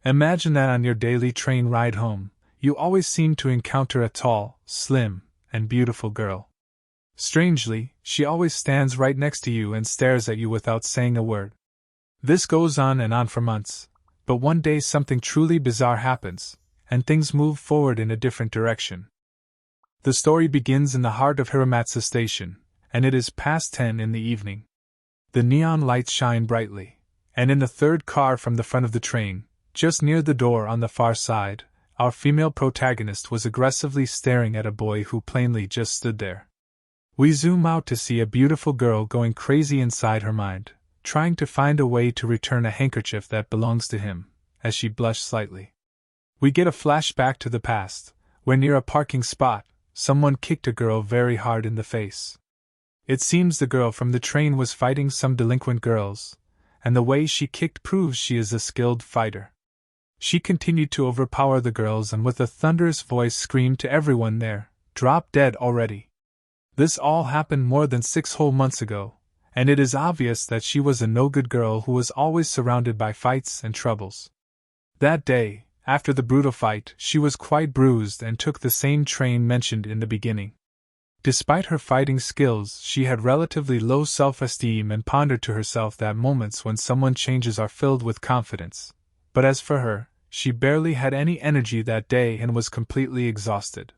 Imagine that on your daily train ride home, you always seem to encounter a tall, slim, and beautiful girl. Strangely, she always stands right next to you and stares at you without saying a word. This goes on and on for months, but one day something truly bizarre happens, and things move forward in a different direction. The story begins in the heart of Hiramatsu Station, and it is past 10 in the evening. The neon lights shine brightly, and in the third car from the front of the train, just near the door on the far side, our female protagonist was aggressively staring at a boy who plainly just stood there. We zoom out to see a beautiful girl going crazy inside her mind, trying to find a way to return a handkerchief that belongs to him, as she blushed slightly. We get a flashback to the past, where near a parking spot, someone kicked a girl very hard in the face. It seems the girl from the train was fighting some delinquent girls, and the way she kicked proves she is a skilled fighter. She continued to overpower the girls and with a thunderous voice screamed to everyone there, "Drop dead already." This all happened more than 6 whole months ago, and it is obvious that she was a no-good girl who was always surrounded by fights and troubles. That day, after the brutal fight, she was quite bruised and took the same train mentioned in the beginning. Despite her fighting skills, she had relatively low self-esteem and pondered to herself that moments when someone changes are filled with confidence. But as for her, she barely had any energy that day and was completely exhausted.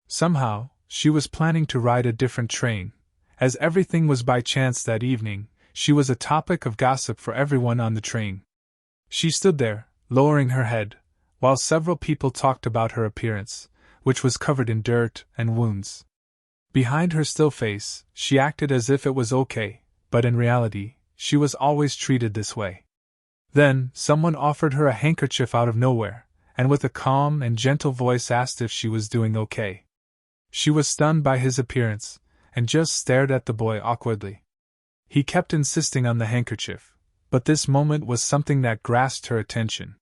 Somehow, she was planning to ride a different train. As everything was by chance that evening, she was a topic of gossip for everyone on the train. She stood there, lowering her head, while several people talked about her appearance, which was covered in dirt and wounds. Behind her still face, she acted as if it was okay, but in reality, she was always treated this way. Then, someone offered her a handkerchief out of nowhere, and with a calm and gentle voice asked if she was doing okay. She was stunned by his appearance, and just stared at the boy awkwardly. He kept insisting on the handkerchief, but this moment was something that grasped her attention.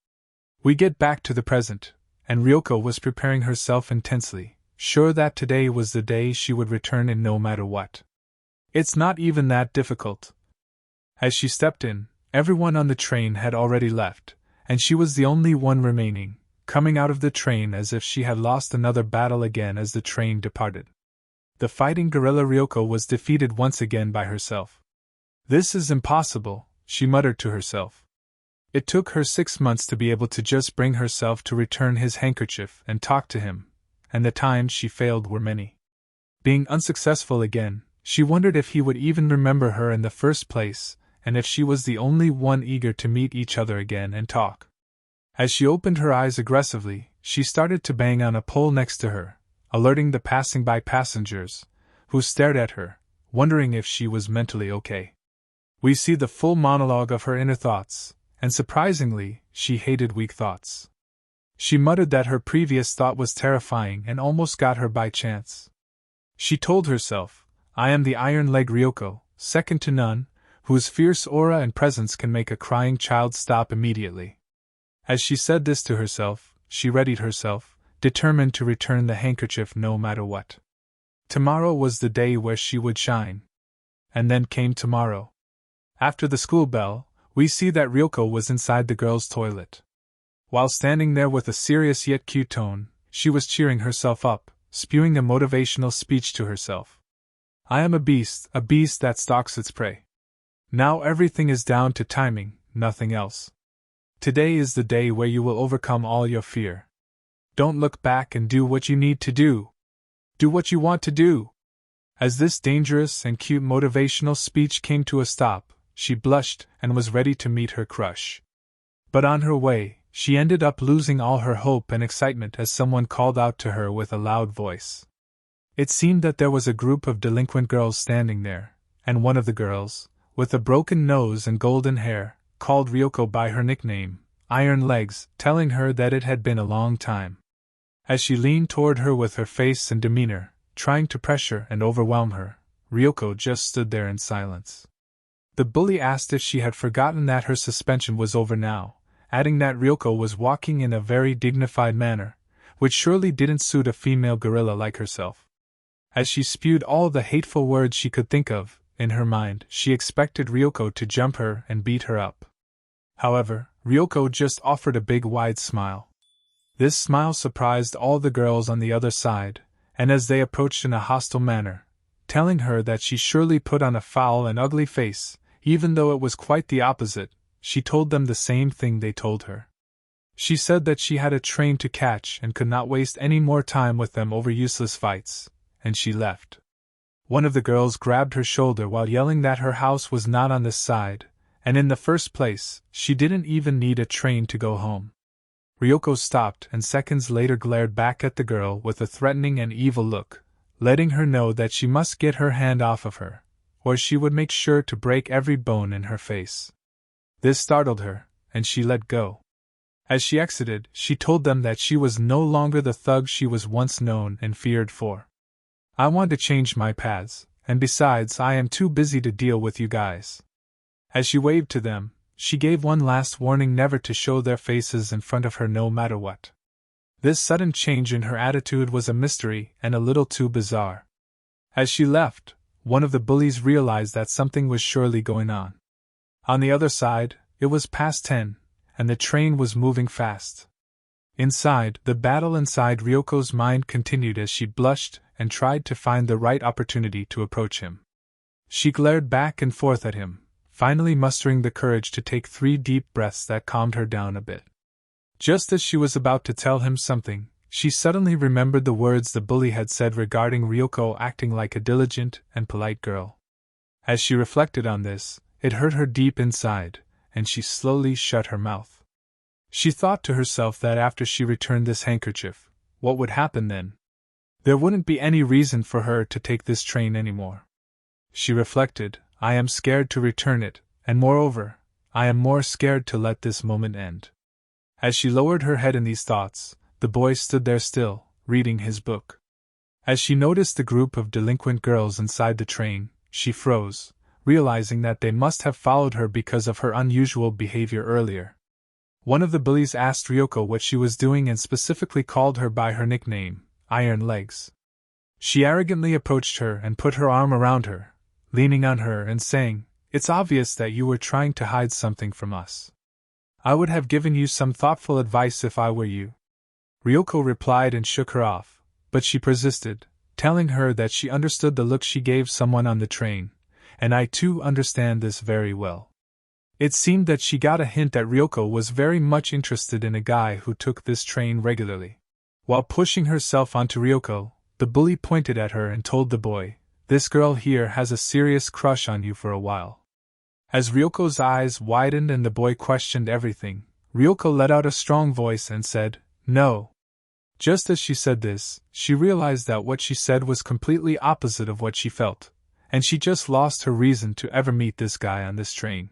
We get back to the present, and Ryoko was preparing herself intensely, sure that today was the day she would return in no matter what. It's not even that difficult. As she stepped in, everyone on the train had already left, and she was the only one remaining, coming out of the train as if she had lost another battle again as the train departed. The fighting gorilla Ryoko was defeated once again by herself. "This is impossible," she muttered to herself. It took her 6 months to be able to just bring herself to return his handkerchief and talk to him, and the times she failed were many. Being unsuccessful again, she wondered if he would even remember her in the first place, and if she was the only one eager to meet each other again and talk. As she opened her eyes aggressively, she started to bang on a pole next to her, alerting the passing-by passengers, who stared at her, wondering if she was mentally okay. We see the full monologue of her inner thoughts, and surprisingly, she hated weak thoughts. She muttered that her previous thought was terrifying and almost got her by chance. She told herself, "I am the Iron Leg Ryoko, second to none, whose fierce aura and presence can make a crying child stop immediately." As she said this to herself, she readied herself, determined to return the handkerchief no matter what. Tomorrow was the day where she would shine. And then came tomorrow. After the school bell, we see that Ryoko was inside the girls' toilet. While standing there with a serious yet cute tone, she was cheering herself up, spewing a motivational speech to herself. "I am a beast that stalks its prey. Now everything is down to timing, nothing else. Today is the day where you will overcome all your fear. Don't look back and do what you need to do. Do what you want to do." As this dangerous and cute motivational speech came to a stop, she blushed and was ready to meet her crush. But on her way, she ended up losing all her hope and excitement as someone called out to her with a loud voice. It seemed that there was a group of delinquent girls standing there, and one of the girls, with a broken nose and golden hair, called Ryoko by her nickname, Iron Legs, telling her that it had been a long time. As she leaned toward her with her face and demeanor, trying to pressure and overwhelm her, Ryoko just stood there in silence. The bully asked if she had forgotten that her suspension was over now, adding that Ryoko was walking in a very dignified manner, which surely didn't suit a female gorilla like herself. As she spewed all the hateful words she could think of, in her mind, she expected Ryoko to jump her and beat her up. However, Ryoko just offered a big wide smile. This smile surprised all the girls on the other side, and as they approached in a hostile manner, telling her that she surely put on a foul and ugly face, even though it was quite the opposite, she told them the same thing they told her. She said that she had a train to catch and could not waste any more time with them over useless fights, and she left. One of the girls grabbed her shoulder while yelling that her house was not on this side, and in the first place, she didn't even need a train to go home. Ryoko stopped and seconds later glared back at the girl with a threatening and evil look, letting her know that she must get her hand off of her, or she would make sure to break every bone in her face. This startled her, and she let go. As she exited, she told them that she was no longer the thug she was once known and feared for. I want to change my paths, and besides, I am too busy to deal with you guys. As she waved to them, she gave one last warning never to show their faces in front of her no matter what. This sudden change in her attitude was a mystery and a little too bizarre. As she left, one of the bullies realized that something was surely going on. On the other side, it was past 10, and the train was moving fast. Inside, the battle inside Ryoko's mind continued as she blushed and tried to find the right opportunity to approach him. She glared back and forth at him, finally mustering the courage to take 3 deep breaths that calmed her down a bit. Just as she was about to tell him something, she suddenly remembered the words the bully had said regarding Ryoko acting like a diligent and polite girl. As she reflected on this, it hurt her deep inside, and she slowly shut her mouth. She thought to herself that after she returned this handkerchief, what would happen then? There wouldn't be any reason for her to take this train anymore. She reflected, I am scared to return it, and moreover, I am more scared to let this moment end. As she lowered her head in these thoughts, the boy stood there still, reading his book. As she noticed the group of delinquent girls inside the train, she froze, realizing that they must have followed her because of her unusual behavior earlier. One of the bullies asked Ryoko what she was doing and specifically called her by her nickname, Iron Legs. She arrogantly approached her and put her arm around her, leaning on her and saying, It's obvious that you were trying to hide something from us. I would have given you some thoughtful advice if I were you. Ryoko replied and shook her off, but she persisted, telling her that she understood the look she gave someone on the train, and I too understand this very well. It seemed that she got a hint that Ryoko was very much interested in a guy who took this train regularly. While pushing herself onto Ryoko, the bully pointed at her and told the boy, This girl here has a serious crush on you for a while. As Ryoko's eyes widened and the boy questioned everything, Ryoko let out a strong voice and said, No. Just as she said this, she realized that what she said was completely opposite of what she felt, and she just lost her reason to ever meet this guy on this train.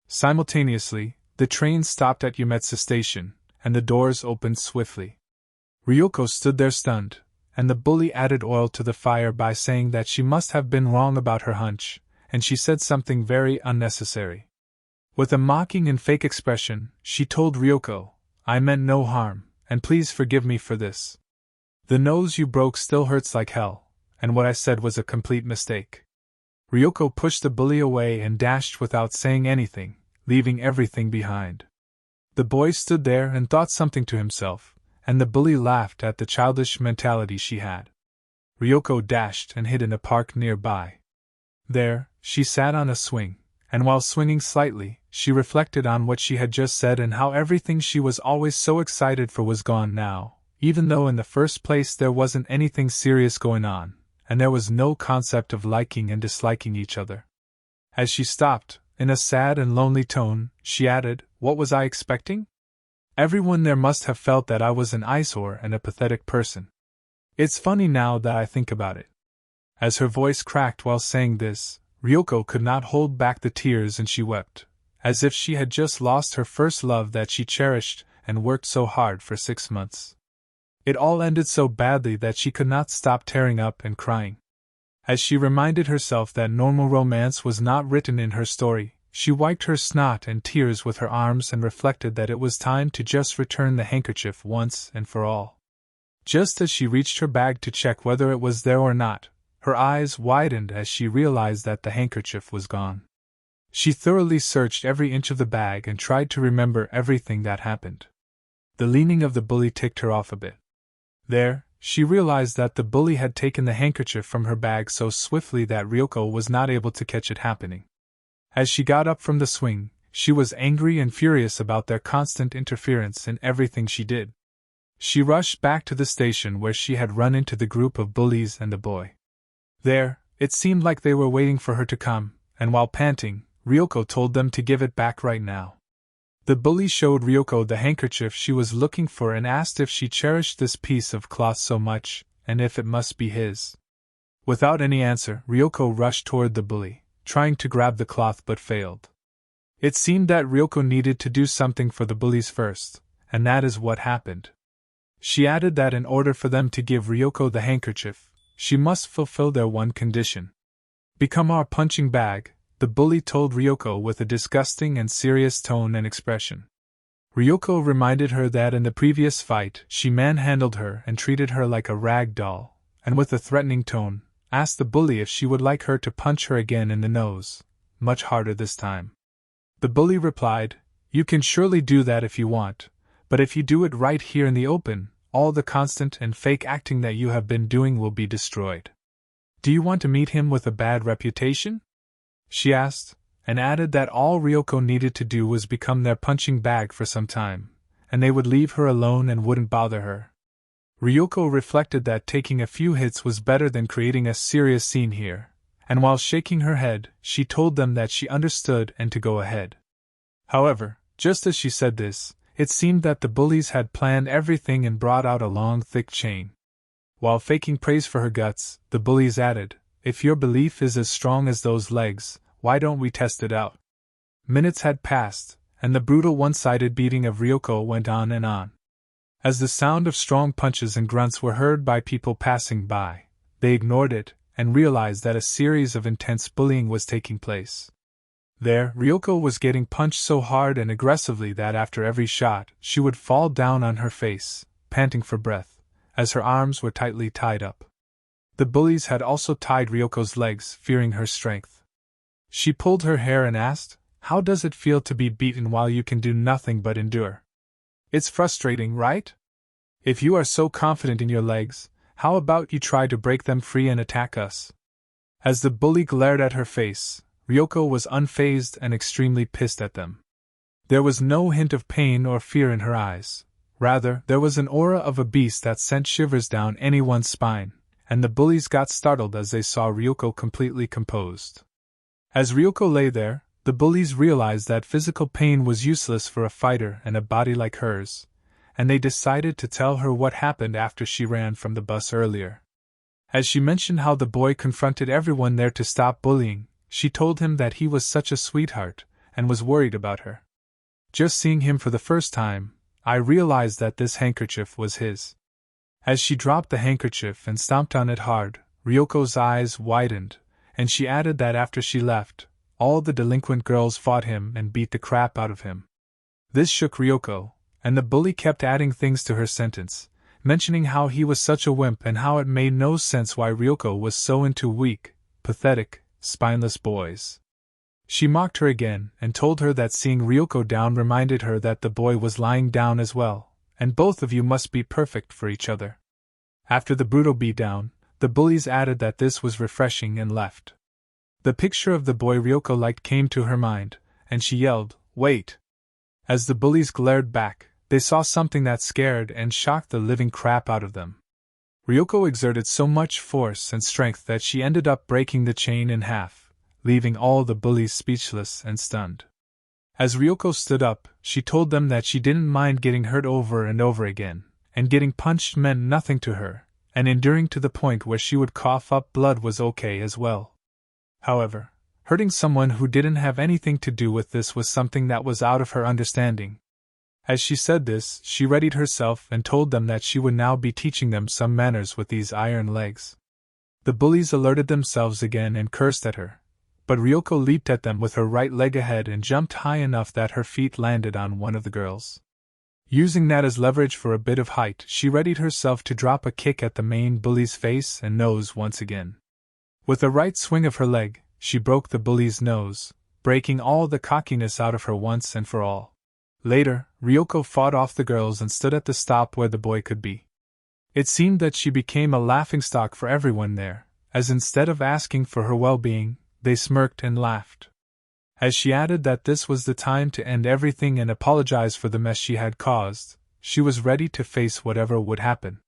Simultaneously, the train stopped at Yumetsu Station, and the doors opened swiftly. Ryoko stood there stunned, and the bully added oil to the fire by saying that she must have been wrong about her hunch, and she said something very unnecessary. With a mocking and fake expression, she told Ryoko, I meant no harm, and please forgive me for this. The nose you broke still hurts like hell, and what I said was a complete mistake. Ryoko pushed the bully away and dashed without saying anything, leaving everything behind. The boy stood there and thought something to himself, and the bully laughed at the childish mentality she had. Ryoko dashed and hid in a park nearby. There, she sat on a swing, and while swinging slightly, she reflected on what she had just said and how everything she was always so excited for was gone now, even though in the first place there wasn't anything serious going on, and there was no concept of liking and disliking each other. As she stopped, in a sad and lonely tone, she added, What was I expecting? Everyone there must have felt that I was an eyesore and a pathetic person. It's funny now that I think about it. As her voice cracked while saying this, Ryoko could not hold back the tears and she wept, as if she had just lost her first love that she cherished and worked so hard for 6 months. It all ended so badly that she could not stop tearing up and crying. As she reminded herself that normal romance was not written in her story, she wiped her snot and tears with her arms and reflected that it was time to just return the handkerchief once and for all. Just as she reached her bag to check whether it was there or not, her eyes widened as she realized that the handkerchief was gone. She thoroughly searched every inch of the bag and tried to remember everything that happened. The leaning of the bully ticked her off a bit. There, she realized that the bully had taken the handkerchief from her bag so swiftly that Ryoko was not able to catch it happening. As she got up from the swing, she was angry and furious about their constant interference in everything she did. She rushed back to the station where she had run into the group of bullies and the boy. There, it seemed like they were waiting for her to come, and while panting, Ryoko told them to give it back right now. The bully showed Ryoko the handkerchief she was looking for and asked if she cherished this piece of cloth so much, and if it must be his. Without any answer, Ryoko rushed toward the bully, trying to grab the cloth but failed. It seemed that Ryoko needed to do something for the bullies first, and that is what happened. She added that in order for them to give Ryoko the handkerchief, she must fulfill their one condition. Become our punching bag, the bully told Ryoko with a disgusting and serious tone and expression. Ryoko reminded her that in the previous fight she manhandled her and treated her like a rag doll, and with a threatening tone, asked the bully if she would like her to punch her again in the nose, much harder this time. The bully replied, "You can surely do that if you want, but if you do it right here in the open, all the constant and fake acting that you have been doing will be destroyed. Do you want to meet him with a bad reputation?" she asked, and added that all Ryoko needed to do was become their punching bag for some time, and they would leave her alone and wouldn't bother her. Ryoko reflected that taking a few hits was better than creating a serious scene here, and while shaking her head, she told them that she understood and to go ahead. However, just as she said this, it seemed that the bullies had planned everything and brought out a long, thick chain. While faking praise for her guts, the bullies added, "If your belief is as strong as those legs, why don't we test it out?" Minutes had passed, and the brutal one-sided beating of Ryoko went on and on. As the sound of strong punches and grunts were heard by people passing by, they ignored it and realized that a series of intense bullying was taking place. There, Ryoko was getting punched so hard and aggressively that after every shot, she would fall down on her face, panting for breath, as her arms were tightly tied up. The bullies had also tied Ryoko's legs, fearing her strength. She pulled her hair and asked, "How does it feel to be beaten while you can do nothing but endure? It's frustrating, right? If you are so confident in your legs, how about you try to break them free and attack us?" As the bully glared at her face, Ryoko was unfazed and extremely pissed at them. There was no hint of pain or fear in her eyes. Rather, there was an aura of a beast that sent shivers down anyone's spine, and the bullies got startled as they saw Ryoko completely composed. As Ryoko lay there, the bullies realized that physical pain was useless for a fighter and a body like hers, and they decided to tell her what happened after she ran from the bus earlier. As she mentioned how the boy confronted everyone there to stop bullying, she told him that he was such a sweetheart, and was worried about her. "Just seeing him for the first time, I realized that this handkerchief was his." As she dropped the handkerchief and stomped on it hard, Ryoko's eyes widened, and she added that after she left, all the delinquent girls fought him and beat the crap out of him. This shook Ryoko, and the bully kept adding things to her sentence, mentioning how he was such a wimp and how it made no sense why Ryoko was so into weak, pathetic, spineless boys. She mocked her again and told her that seeing Ryoko down reminded her that the boy was lying down as well, and both of you must be perfect for each other. After the brutal beatdown, the bullies added that this was refreshing and left. The picture of the boy Ryoko liked came to her mind, and she yelled, "Wait!" As the bullies glared back, they saw something that scared and shocked the living crap out of them. Ryoko exerted so much force and strength that she ended up breaking the chain in half, leaving all the bullies speechless and stunned. As Ryoko stood up, she told them that she didn't mind getting hurt over and over again, and getting punched meant nothing to her, and enduring to the point where she would cough up blood was okay as well. However, hurting someone who didn't have anything to do with this was something that was out of her understanding. As she said this, she readied herself and told them that she would now be teaching them some manners with these iron legs. The bullies alerted themselves again and cursed at her, but Ryoko leaped at them with her right leg ahead and jumped high enough that her feet landed on one of the girls. Using that as leverage for a bit of height, she readied herself to drop a kick at the main bully's face and nose once again. With a right swing of her leg, she broke the bully's nose, breaking all the cockiness out of her once and for all. Later, Ryoko fought off the girls and stood at the stop where the boy could be. It seemed that she became a laughingstock for everyone there, as instead of asking for her well-being, they smirked and laughed. As she added that this was the time to end everything and apologize for the mess she had caused, she was ready to face whatever would happen.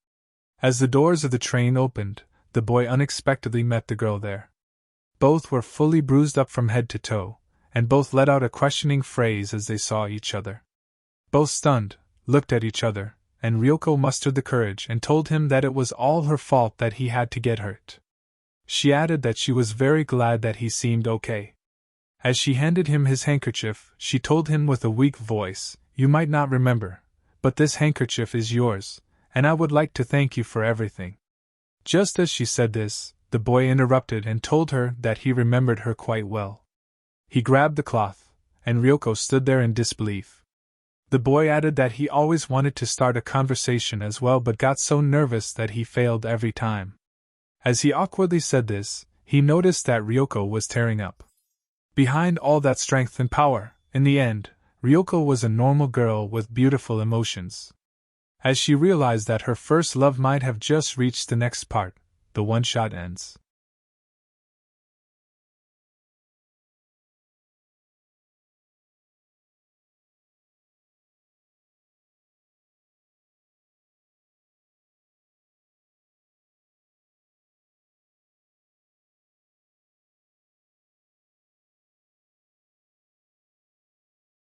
As the doors of the train opened, the boy unexpectedly met the girl there. Both were fully bruised up from head to toe, and both let out a questioning phrase as they saw each other. Both stunned, looked at each other, and Ryoko mustered the courage and told him that it was all her fault that he had to get hurt. She added that she was very glad that he seemed okay. As she handed him his handkerchief, she told him with a weak voice, "You might not remember, but this handkerchief is yours, and I would like to thank you for everything." Just as she said this, the boy interrupted and told her that he remembered her quite well. He grabbed the cloth, and Ryoko stood there in disbelief. The boy added that he always wanted to start a conversation as well but got so nervous that he failed every time. As he awkwardly said this, he noticed that Ryoko was tearing up. Behind all that strength and power, in the end, Ryoko was a normal girl with beautiful emotions. As she realized that her first love might have just reached the next part, the one-shot ends.